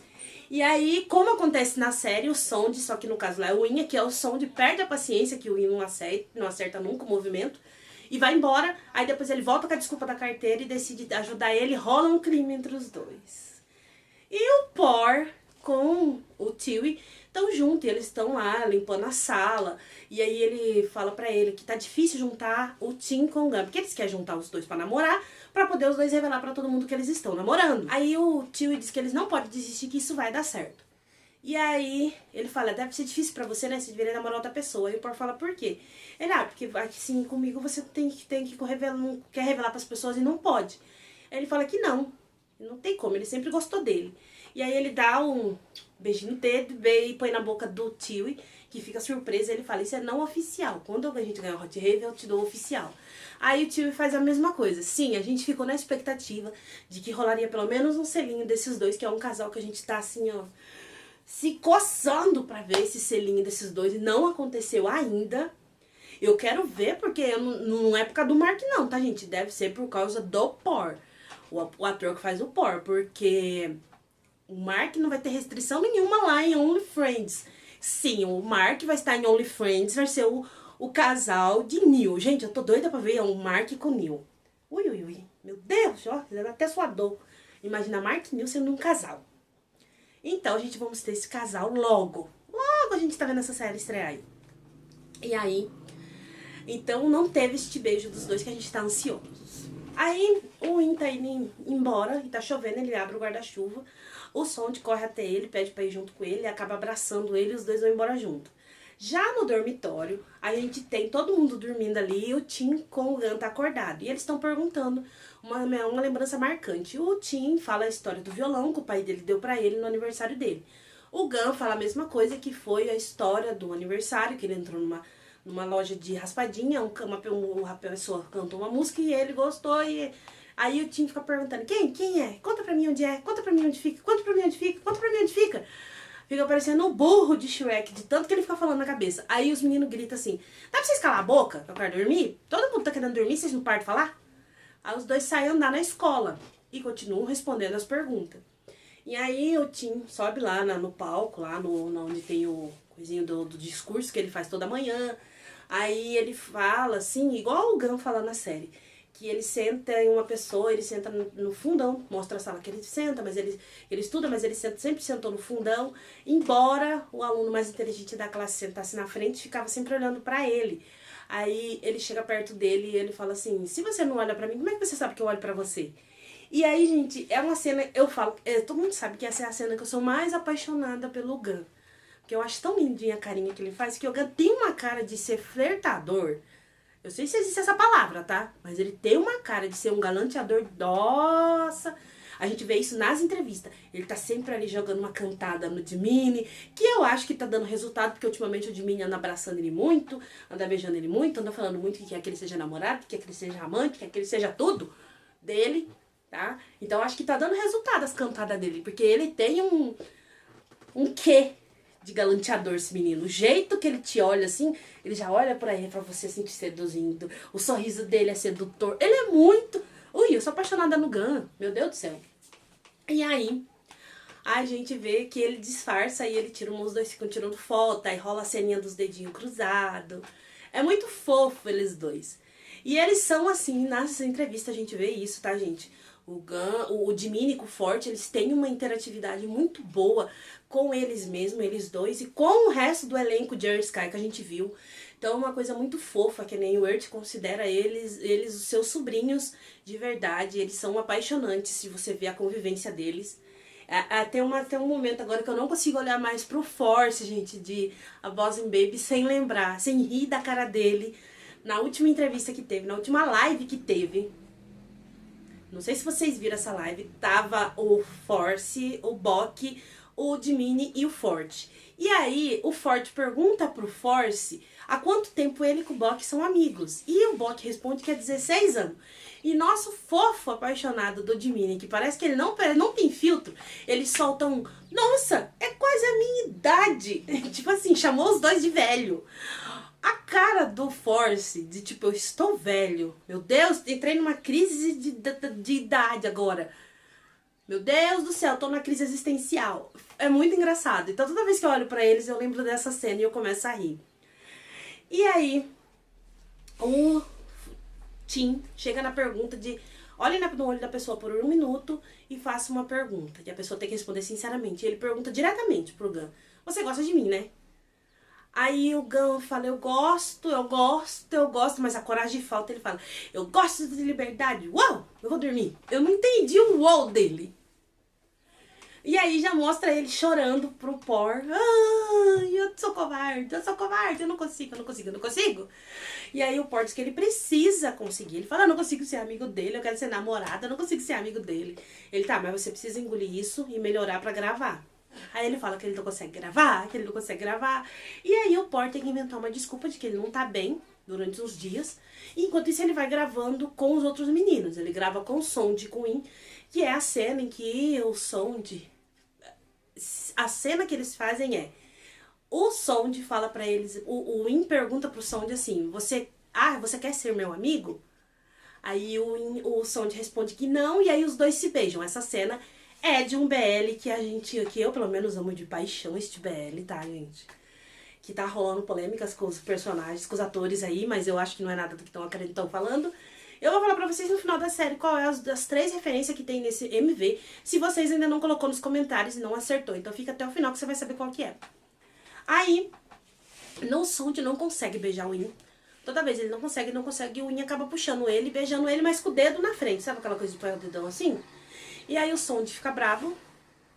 E aí, como acontece na série, o Sondy, só que no caso lá é o Win, que é o Sondy, perde a paciência, que o Win não acerta nunca o movimento, e vai embora. Aí depois ele volta com a desculpa da carteira e decide ajudar ele, rola um crime entre os dois. E o Por com o Tiwi estão juntos, e eles estão lá limpando a sala, e aí ele fala pra ele que tá difícil juntar o Tim com o Gun, porque eles querem juntar os dois pra namorar, pra poder os dois revelar pra todo mundo que eles estão namorando. Aí o Tiwi diz que eles não podem desistir, que isso vai dar certo. E aí ele fala, deve ser difícil pra você, né, você deveria namorar outra pessoa. E o Por fala, por quê? Ele, porque assim, comigo você tem que não quer revelar pras pessoas e não pode. Aí ele fala que não tem como, ele sempre gostou dele. E aí ele dá um beijinho no dedo e põe na boca do Tiwi, que fica surpreso. Ele fala, isso é não oficial. Quando a gente ganhar o Hot Rave, eu te dou o oficial. Aí o Tiwi faz a mesma coisa. Sim, a gente ficou na expectativa de que rolaria pelo menos um selinho desses dois, que é um casal que a gente tá assim, ó, se coçando pra ver esse selinho desses dois. E não aconteceu ainda. Eu quero ver, porque não é por causa do Mark não, tá, gente? Deve ser por causa do Por. O ator que faz o Por, porque o Mark não vai ter restrição nenhuma lá em OnlyFriends. Sim, o Mark vai estar em OnlyFriends, vai ser o casal de Neil. Gente, eu tô doida pra ver o Mark com o Neil. Ui, meu Deus, ó, até suador. Imagina Mark e Neil sendo um casal. Então, gente, vamos ter esse casal logo. Logo a gente tá vendo essa série estrear aí. E aí, então não teve este beijo dos dois que a gente tá ansiosos. Aí o Win tá indo embora e tá chovendo, ele abre o guarda-chuva. O Sondy corre até ele, pede pra ir junto com ele, acaba abraçando ele e os dois vão embora junto. Já no dormitório, a gente tem todo mundo dormindo ali e o Tim com o Gun tá acordado. E eles estão perguntando uma lembrança marcante. O Tim fala a história do violão que o pai dele deu pra ele no aniversário dele. O Gun fala a mesma coisa, que foi a história do aniversário, que ele entrou numa loja de raspadinha, uma pessoa cantou uma música e ele gostou e... Aí o Tim fica perguntando, quem é? Conta pra mim onde é, conta pra mim onde fica, conta pra mim onde fica, conta pra mim onde fica. Fica parecendo o burro de Shrek, de tanto que ele fica falando na cabeça. Aí os meninos gritam assim, dá pra vocês calar a boca que eu quero dormir? Todo mundo tá querendo dormir, vocês não param de falar? Aí os dois saem andar na escola e continuam respondendo as perguntas. E aí o Tim sobe lá no palco, lá onde tem o coisinho do discurso que ele faz toda manhã. Aí ele fala assim, igual o Gun fala na série, que ele senta em uma pessoa, ele senta no fundão, mostra a sala que ele senta, mas ele estuda, mas ele sempre sentou no fundão, embora o aluno mais inteligente da classe sentasse na frente, ficava sempre olhando pra ele. Aí ele chega perto dele e ele fala assim, se você não olha pra mim, como é que você sabe que eu olho pra você? E aí, gente, é uma cena, eu falo, todo mundo sabe que essa é a cena que eu sou mais apaixonada pelo Gun. Porque eu acho tão lindinha a carinha que ele faz, que o Gun tem uma cara de ser flertador. Eu sei se existe essa palavra, tá? Mas ele tem uma cara de ser um galanteador. Nossa! A gente vê isso nas entrevistas. Ele tá sempre ali jogando uma cantada no Jimin, que eu acho que tá dando resultado, porque ultimamente o Jimin anda abraçando ele muito, anda beijando ele muito, anda falando muito que quer que ele seja namorado, que quer que ele seja amante, que quer que ele seja tudo dele, tá? Então eu acho que tá dando resultado as cantadas dele, porque ele tem um quê de galanteador, esse menino. O jeito que ele te olha assim, ele já olha pra você assim, te seduzindo. O sorriso dele é sedutor. Ele é muito... Ui, eu sou apaixonada no Gun. Meu Deus do céu. E aí, a gente vê que ele disfarça e ele tira os dois ficam tirando foto, aí rola a ceninha dos dedinhos cruzados. É muito fofo eles dois. E eles são assim, nas entrevistas a gente vê isso, tá, gente? O Jimin e o Forte, eles têm uma interatividade muito boa com eles mesmos, eles dois, e com o resto do elenco de Earth Sky que a gente viu. Então é uma coisa muito fofa, que nem o Earth considera eles os seus sobrinhos de verdade. Eles são apaixonantes, se você vê a convivência deles. Tem um momento agora que eu não consigo olhar mais pro Force, gente, de A Boss in Baby, sem lembrar, sem rir da cara dele. Na última entrevista que teve, na última live que teve, não sei se vocês viram essa live, tava o Force, o Bok, o Jimin e o Forte. E aí, o Forte pergunta pro Force há quanto tempo ele e o Bok são amigos. E o Bok responde que é 16 anos. E nosso fofo apaixonado do Jimin, que parece que ele não tem filtro, ele solta um: nossa, é quase a minha idade. Tipo assim, chamou os dois de velho. A cara do Force, de tipo, eu estou velho. Meu Deus, entrei numa crise de idade agora. Meu Deus do céu, tô na crise existencial. É muito engraçado. Então toda vez que eu olho pra eles, eu lembro dessa cena e eu começo a rir. E aí, o Tim chega na pergunta de: olhe no olho da pessoa por 1 minuto e faça uma pergunta. E a pessoa tem que responder sinceramente. E ele pergunta diretamente pro Gun: você gosta de mim, né? Aí o Gun fala: eu gosto, mas a coragem falta. Ele fala: eu gosto de liberdade. Uau, eu vou dormir. Eu não entendi o uau dele. E aí já mostra ele chorando pro Por. Eu sou covarde, eu não consigo. E aí o Por diz que ele precisa conseguir. Ele fala: eu não consigo ser amigo dele, eu quero ser namorada, eu não consigo ser amigo dele. Ele: tá, mas você precisa engolir isso e melhorar pra gravar. Aí ele fala que ele não consegue gravar, E aí o Por tem que inventar uma desculpa de que ele não tá bem durante uns dias. E enquanto isso ele vai gravando com os outros meninos. Ele grava com o Sonde e com o In, que é a cena em que o Sonde... A cena que eles fazem é: o Sonde fala pra eles... O In pergunta pro Sonde assim: você quer ser meu amigo? Aí o Sonde responde que não, e aí os dois se beijam. Essa cena é de um BL que eu pelo menos amo de paixão, este BL, tá, gente? Que tá rolando polêmicas com os personagens, com os atores aí, mas eu acho que não é nada do que estão falando. Eu vou falar pra vocês no final da série qual é as 3 referências que tem nesse MV, se vocês ainda não colocou nos comentários e não acertou. Então fica até o final que você vai saber qual que é. Aí, no Sonde não consegue beijar o In. Toda vez ele não consegue, o In acaba puxando ele, beijando ele, mas com o dedo na frente. Sabe aquela coisa de pôr o dedão assim? E aí o Sonde fica bravo,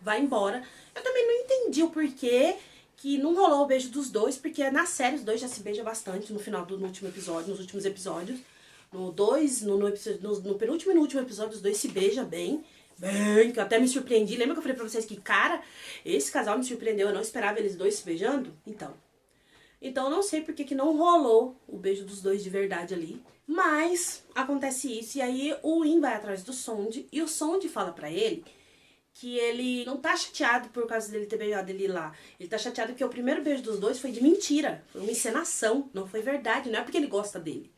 vai embora. Eu também não entendi o porquê que não rolou o beijo dos dois, porque na série os dois já se beijam bastante no final no último episódio, nos últimos episódios. No penúltimo e no último episódio os dois se beijam bem, que eu até me surpreendi. Lembra que eu falei pra vocês que, cara, esse casal me surpreendeu, eu não esperava eles dois se beijando? Então eu não sei porque que não rolou o beijo dos dois de verdade ali. Mas acontece isso, e aí o In vai atrás do Sonde, e o Sonde fala pra ele que ele não tá chateado por causa dele ter beijado ele lá. Ele tá chateado porque o primeiro beijo dos dois foi de mentira, foi uma encenação, não foi verdade, não é porque ele gosta dele.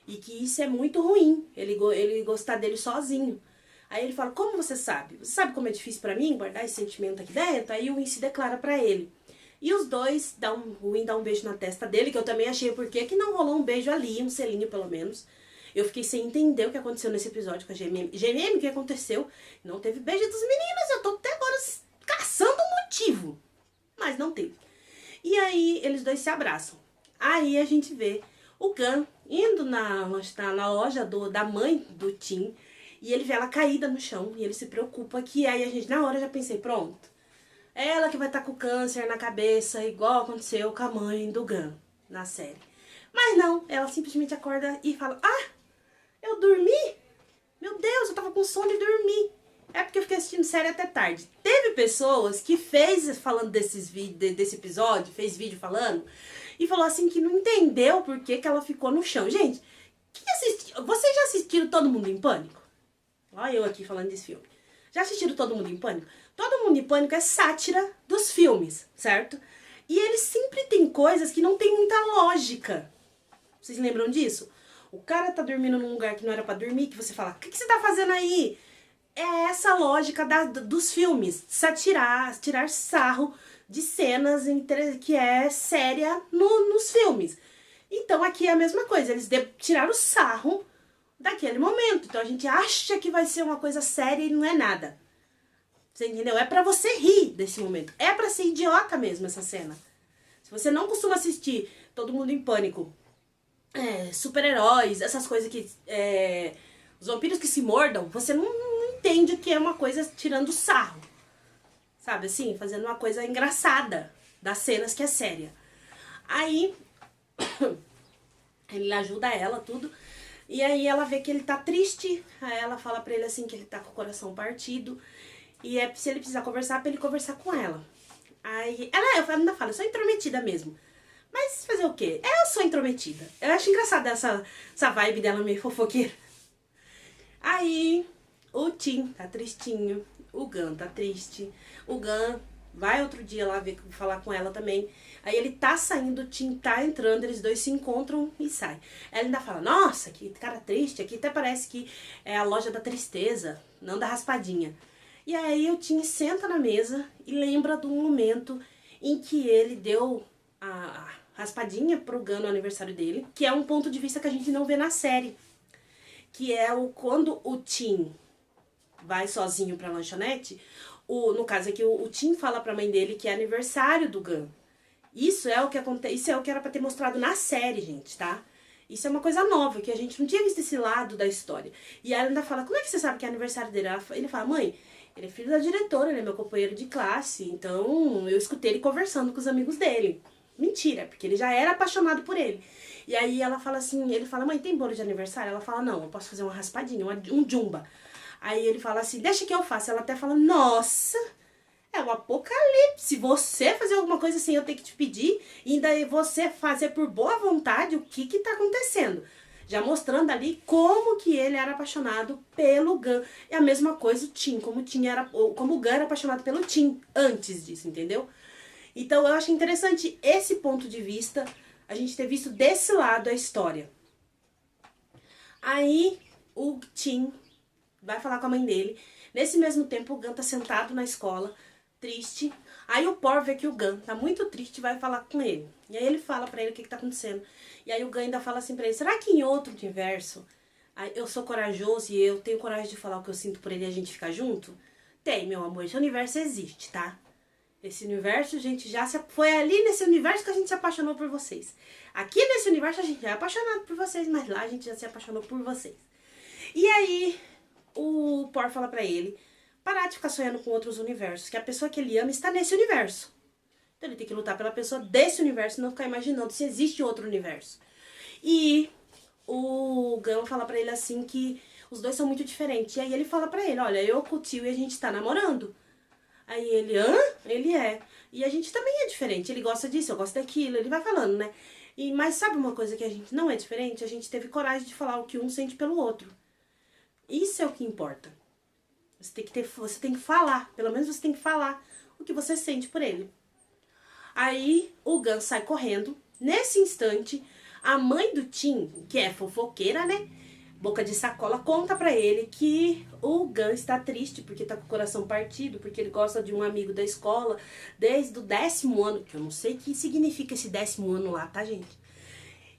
E que isso é muito ruim, ele gostar dele sozinho. Aí ele fala: como você sabe? Você sabe como é difícil pra mim guardar esse sentimento aqui dentro? Aí o In se declara pra ele. E os dois, o In dá um beijo na testa dele, que eu também achei porque que não rolou um beijo ali, um selinho pelo menos. Eu fiquei sem entender o que aconteceu nesse episódio com a GMM. GMM, o que aconteceu? Não teve beijo dos meninos, eu tô até agora caçando um motivo. Mas não teve. E aí eles dois se abraçam. Aí a gente vê o Gun indo na loja da mãe do Tim, e ele vê ela caída no chão, e ele se preocupa que aí a gente, na hora, já pensei, pronto. É ela que vai estar com câncer na cabeça, igual aconteceu com a mãe do Gun na série. Mas não, ela simplesmente acorda e fala: eu dormi? Meu Deus, eu tava com sono e dormi. É porque eu fiquei assistindo série até tarde. Teve pessoas que falando desse episódio, fez vídeo falando, e falou assim que não entendeu por que ela ficou no chão. Gente, vocês já assistiram Todo Mundo em Pânico? Olha eu aqui falando desse filme. Já assistiram Todo Mundo em Pânico? Todo Mundo em Pânico é sátira dos filmes, certo? E eles sempre tem coisas que não tem muita lógica. Vocês lembram disso? O cara tá dormindo num lugar que não era pra dormir, que você fala: o que você tá fazendo aí? É essa lógica dos filmes. Tirar sarro de cenas que é séria nos filmes. Então aqui é a mesma coisa, eles tiraram o sarro daquele momento. Então a gente acha que vai ser uma coisa séria e não é nada. Você entendeu? É pra você rir desse momento. É pra ser idiota mesmo essa cena. Se você não costuma assistir Todo Mundo em Pânico, super-heróis, essas coisas que... os vampiros que se mordam, você não entende que é uma coisa tirando sarro. Sabe assim? Fazendo uma coisa engraçada das cenas que é séria. Aí, ele ajuda ela, tudo. E aí ela vê que ele tá triste. Aí ela fala pra ele assim que ele tá com o coração partido. E se ele precisar conversar, pra ele conversar com ela. Aí, ela ainda fala, eu sou intrometida mesmo. Mas fazer o quê? Eu sou intrometida. Eu acho engraçada essa vibe dela meio fofoqueira. Aí, o Tim tá tristinho. O Gun tá triste. O Gun vai outro dia lá falar com ela também. Aí ele tá saindo, o Tim tá entrando, eles dois se encontram e saem. Ela ainda fala, nossa, que cara triste, aqui até parece que é a loja da tristeza, não da raspadinha. E aí o Tim senta na mesa e lembra do momento em que ele deu a raspadinha pro Gun no aniversário dele, que é um ponto de vista que a gente não vê na série. Que é quando o Tim vai sozinho pra lanchonete, no caso aqui, o Tim fala pra mãe dele que é aniversário do Gun. Isso é o que acontece, isso é o que era pra ter mostrado na série, gente, tá? Isso é uma coisa nova, que a gente não tinha visto esse lado da história. E ela ainda fala, como é que você sabe que é aniversário dele? Ele fala, mãe, ele é filho da diretora, ele é meu companheiro de classe, então eu escutei ele conversando com os amigos dele. Mentira, porque ele já era apaixonado por ele. E aí ela fala assim, ele fala, mãe, tem bolo de aniversário? Ela fala, não, eu posso fazer uma raspadinha, um jumba. Aí ele fala assim, deixa que eu faço. Ela até fala, nossa, é um apocalipse. Você fazer alguma coisa assim, eu tenho que te pedir, e ainda você fazer por boa vontade, o que que tá acontecendo? Já mostrando ali como que ele era apaixonado pelo Gun. É a mesma coisa o Tim, como o Gun era apaixonado pelo Tim antes disso, entendeu? Então eu acho interessante esse ponto de vista, a gente ter visto desse lado a história. Aí o Tim vai falar com a mãe dele. Nesse mesmo tempo o Gun tá sentado na escola, triste. Aí o Por vê que o Gun tá muito triste e vai falar com ele. E aí ele fala pra ele o que tá acontecendo. E aí o Gun ainda fala assim pra ele, será que em outro universo eu sou corajoso e eu tenho coragem de falar o que eu sinto por ele e a gente ficar junto? Tem, meu amor, esse universo existe, tá? Esse universo, a gente foi ali nesse universo que a gente se apaixonou por vocês. Aqui nesse universo a gente já é apaixonado por vocês, mas lá a gente já se apaixonou por vocês. E aí o Por fala pra ele parar de ficar sonhando com outros universos, que a pessoa que ele ama está nesse universo. Então ele tem que lutar pela pessoa desse universo e não ficar imaginando se existe outro universo. E o Gun fala pra ele assim que os dois são muito diferentes. E aí ele fala pra ele, olha, eu com o tio e a gente tá namorando. Aí ele, hã? Ele é. E a gente também é diferente, ele gosta disso, eu gosto daquilo, ele vai falando, né? Mas sabe uma coisa que a gente não é diferente? A gente teve coragem de falar o que um sente pelo outro. Isso é o que importa. Você tem que falar, pelo menos você tem que falar o que você sente por ele. Aí o Gun sai correndo. Nesse instante, a mãe do Tim, que é fofoqueira, né? Boca de sacola, conta pra ele que o Gun está triste porque tá com o coração partido, porque ele gosta de um amigo da escola desde o 10º ano, que eu não sei o que significa esse 10º ano lá, tá, gente?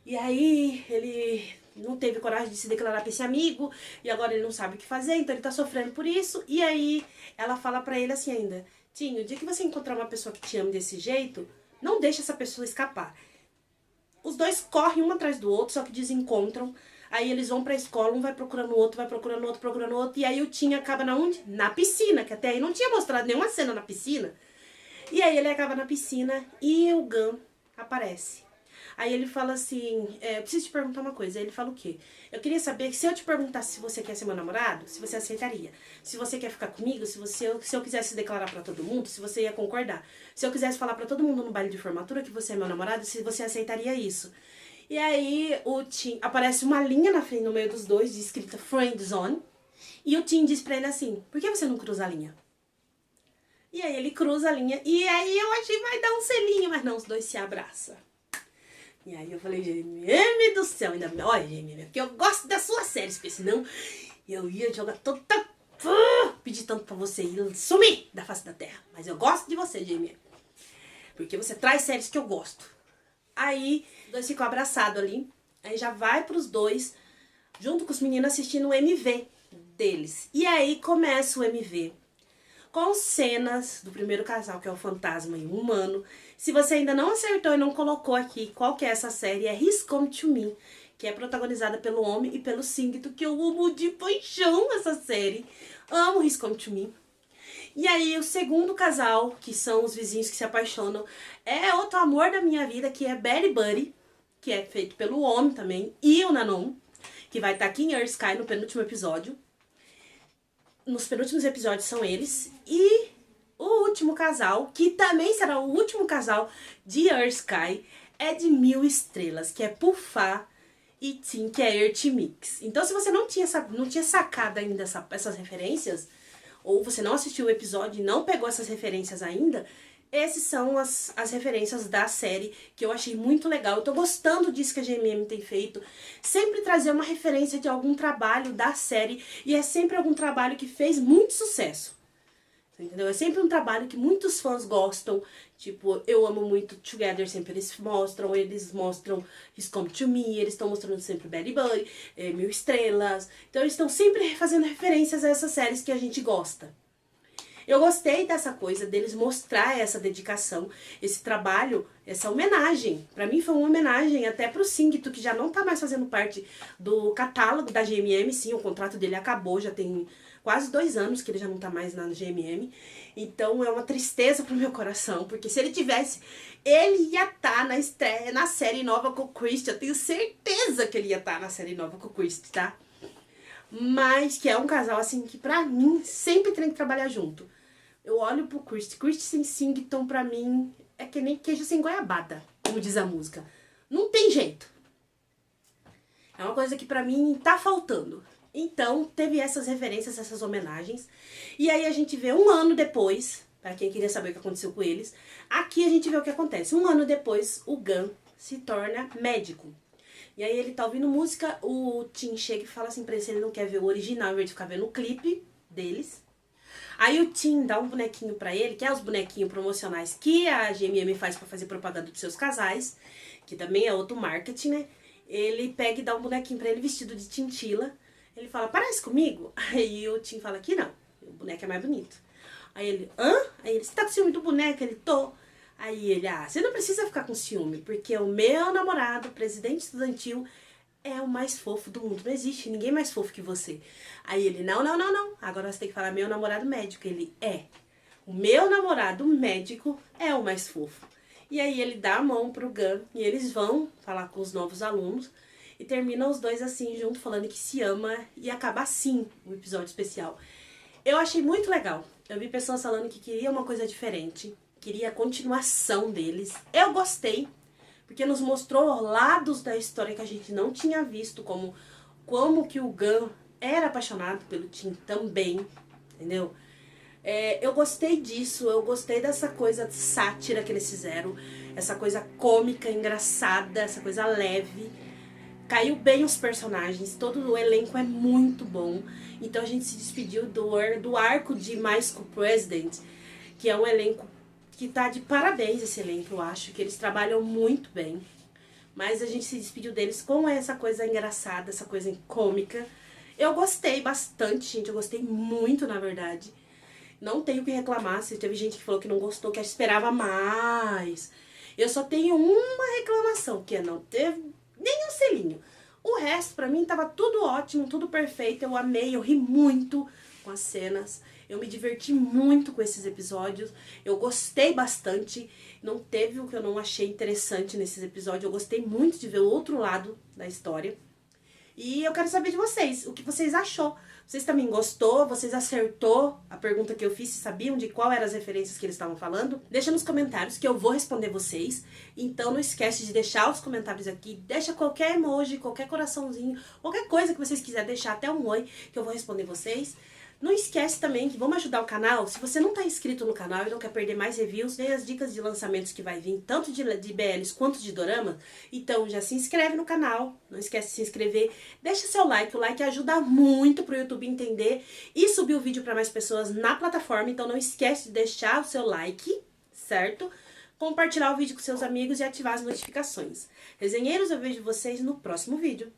E aí ele não teve coragem de se declarar pra esse amigo, e agora ele não sabe o que fazer, então ele tá sofrendo por isso. E aí ela fala pra ele assim ainda, Tim, o dia que você encontrar uma pessoa que te ama desse jeito, não deixa essa pessoa escapar. Os dois correm um atrás do outro, só que desencontram. Aí eles vão pra escola, um vai procurando o outro, vai procurando o outro, procurando o outro. E aí o Tim acaba na onde? Na piscina, que até aí não tinha mostrado nenhuma cena na piscina. E aí ele acaba na piscina e o Gun aparece. Aí ele fala assim, eu preciso te perguntar uma coisa. Aí ele fala o quê? Eu queria saber que se eu te perguntasse se você quer ser meu namorado, se você aceitaria. Se você quer ficar comigo, se eu quisesse declarar pra todo mundo, se você ia concordar. Se eu quisesse falar pra todo mundo no baile de formatura que você é meu namorado, se você aceitaria isso. E aí o Tim, aparece uma linha na frente, no meio dos dois, escrita Friend Zone. E o Tim diz pra ele assim, por que você não cruza a linha? E aí ele cruza a linha, e aí eu achei que vai dar um selinho, mas não, os dois se abraçam. E aí eu falei, GMM do céu, ainda olha, GMM, porque eu gosto das suas séries, porque senão eu ia jogar toda... pedir tanto pra você ir sumir da face da terra. Mas eu gosto de você, GMM. Porque você traz séries que eu gosto. Aí os dois ficam abraçados ali. Aí já vai pros dois, junto com os meninos, assistindo o MV deles. E aí começa o MV com cenas do primeiro casal, que é o fantasma e o humano. Se você ainda não acertou e não colocou aqui qual que é essa série, é He's Come to Me, que é protagonizada pelo homem e pelo Singto, que eu amo de paixão essa série. Amo He's Come to Me. E aí o segundo casal, que são os vizinhos que se apaixonam, é outro amor da minha vida, que é Betty Buddy, que é feito pelo homem também, e o Nanon, que vai estar aqui em Earth Sky no penúltimo episódio. Nos penúltimos episódios são eles. E o último casal, que também será o último casal de Earth Sky, é de 1000 estrelas, que é Pufá e Tim, que é Earth Mix. Então, se você não tinha sacado ainda essas referências, ou você não assistiu o episódio e não pegou essas referências ainda, essas são as referências da série, que eu achei muito legal. Eu tô gostando disso que a GMM tem feito. Sempre trazer uma referência de algum trabalho da série, e é sempre algum trabalho que fez muito sucesso. Entendeu? É sempre um trabalho que muitos fãs gostam. Tipo, eu amo muito Together, sempre eles mostram He's Come to Me, eles estão mostrando sempre Betty Buddy, 1000 estrelas. Então eles estão sempre fazendo referências a essas séries que a gente gosta. Eu gostei dessa coisa, deles mostrar essa dedicação, esse trabalho, essa homenagem. Pra mim foi uma homenagem até pro Singto, que já não tá mais fazendo parte do catálogo da GMM. Sim, o contrato dele acabou, já tem quase 2 anos que ele já não tá mais na GMM. Então é uma tristeza pro meu coração, porque se ele tivesse, ele ia estar na estreia, na série nova com o Christy. Eu tenho certeza que ele ia estar na série nova com o Christy, tá? Mas que é um casal assim que pra mim sempre tem que trabalhar junto. Eu olho pro Christy sem Sington pra mim é que nem queijo sem goiabada, como diz a música. Não tem jeito. É uma coisa que pra mim tá faltando. Então, teve essas referências, essas homenagens. E aí a gente vê 1 ano depois, pra quem queria saber o que aconteceu com eles, aqui a gente vê o que acontece. 1 ano depois, o Gun se torna médico. E aí ele tá ouvindo música, o Tim chega e fala assim pra ele se ele não quer ver o original, ao invés de ficar vendo o clipe deles. Aí o Tim dá um bonequinho pra ele, que é os bonequinhos promocionais que a GMM faz pra fazer propaganda dos seus casais, que também é outro marketing, né? Ele pega e dá um bonequinho pra ele vestido de Tintila. Ele fala, parece comigo? Aí o Tim fala que não, o boneco é mais bonito. Aí ele, hã? Aí ele, você tá com ciúme do boneco? Ele, tô. Aí ele, você não precisa ficar com ciúme, porque o meu namorado, presidente estudantil, é o mais fofo do mundo. Não existe ninguém mais fofo que você. Aí ele, não. Agora você tem que falar meu namorado médico. Ele, o meu namorado médico é o mais fofo. E aí ele dá a mão pro Gun e eles vão falar com os novos alunos. E terminam os dois assim, junto, falando que se ama. E acaba assim o episódio especial. Eu achei muito legal. Eu vi pessoas falando que queria uma coisa diferente. Queria a continuação deles. Eu gostei. Porque nos mostrou lados da história que a gente não tinha visto. Como que o Gun era apaixonado pelo Tim também. Entendeu? Eu gostei disso. Eu gostei dessa coisa de sátira que eles fizeram. Essa coisa cômica, engraçada. Essa coisa leve. Caiu bem os personagens, todo o elenco é muito bom. Então a gente se despediu do arco de My School President, que é um elenco que tá de parabéns, esse elenco, eu acho, que eles trabalham muito bem. Mas a gente se despediu deles com essa coisa engraçada, essa coisa cômica. Eu gostei bastante, gente, eu gostei muito, na verdade. Não tenho o que reclamar, se teve gente que falou que não gostou, que esperava mais. Eu só tenho uma reclamação, que é não ter nem um selinho. O resto, pra mim, tava tudo ótimo, tudo perfeito. Eu amei, eu ri muito com as cenas. Eu me diverti muito com esses episódios. Eu gostei bastante. Não teve o que eu não achei interessante nesses episódios. Eu gostei muito de ver o outro lado da história. E eu quero saber de vocês, o que vocês achou. Vocês também gostou? Vocês acertou a pergunta que eu fiz? Vocês sabiam de qual eram as referências que eles estavam falando? Deixa nos comentários que eu vou responder vocês. Então não esquece de deixar os comentários aqui. Deixa qualquer emoji, qualquer coraçãozinho, qualquer coisa que vocês quiserem deixar, até um oi, que eu vou responder vocês. Não esquece também que vamos ajudar o canal. Se você não está inscrito no canal e não quer perder mais reviews, nem as dicas de lançamentos que vai vir, tanto de BLs quanto de dorama, então já se inscreve no canal. Não esquece de se inscrever. Deixa seu like. O like ajuda muito para o YouTube entender e subir o vídeo para mais pessoas na plataforma. Então não esquece de deixar o seu like, certo? Compartilhar o vídeo com seus amigos e ativar as notificações. Resenheiros, eu vejo vocês no próximo vídeo.